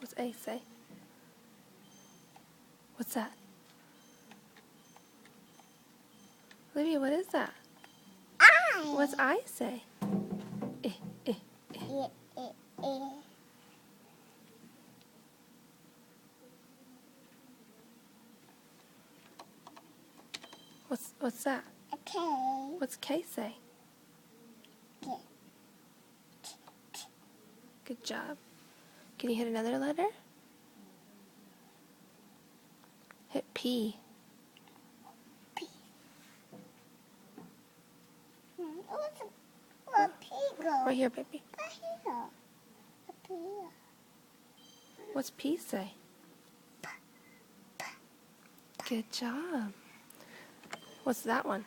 What's A say? What's that? Olivia, what is that? I. What's I say? Eh, eh, eh. What's that? Okay. What's K say? Good job. Can you hit another letter? Hit P. P. Where P go? Right here, baby. Right here. Up here. What's P say? Good job. What's that one?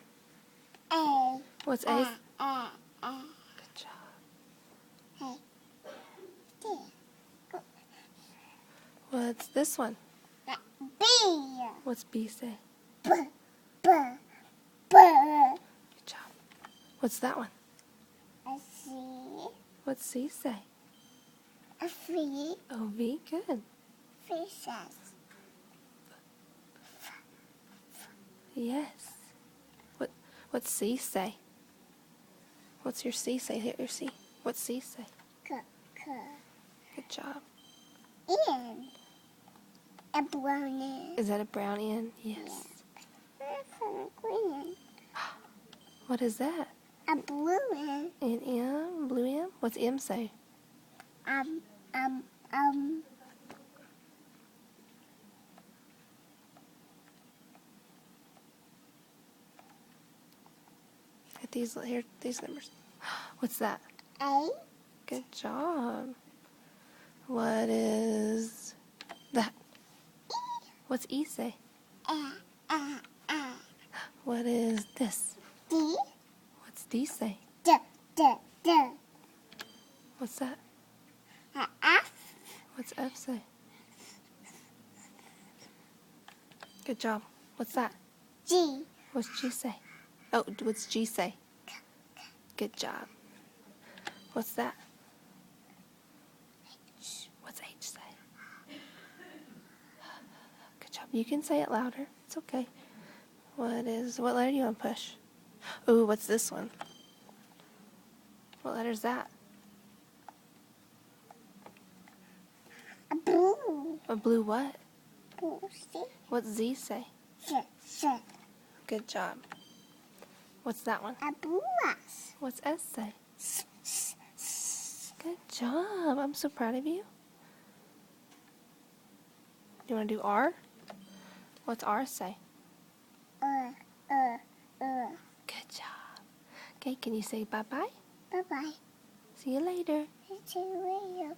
A. What's A? A. Good job. Hey. D. What's this one? B. What's B say? B. B. B. Good job. What's that one? A C. What's C say? A V. O V. Good. Fishes. Yes. What's C say? What's your C say? Hit your C. What's C say? K. Good job. N. A brownie. Is that a brown N? Yes. Green. What is that? A blue one. An M? Blue M? What's M say? Um. Hit these numbers. What's that? A. Good job. What is that? What's E say? What is this? D. What's D say? D. What's that? F. What's F say? Good job. What's that? G. What's G say? Oh, what's G say? Good job. What's that? What's H say? Good job. You can say it louder. It's okay. What letter do you want to push? Ooh, what's this one? What letter's that? A blue. A blue what? Blue. C. What's Z say? S. Good job. What's that one? A blue S. What's S say? Good job. I'm so proud of you. You want to do R? What's R say? Good job. Okay, can you say bye-bye? Bye-bye. See you later. See you later.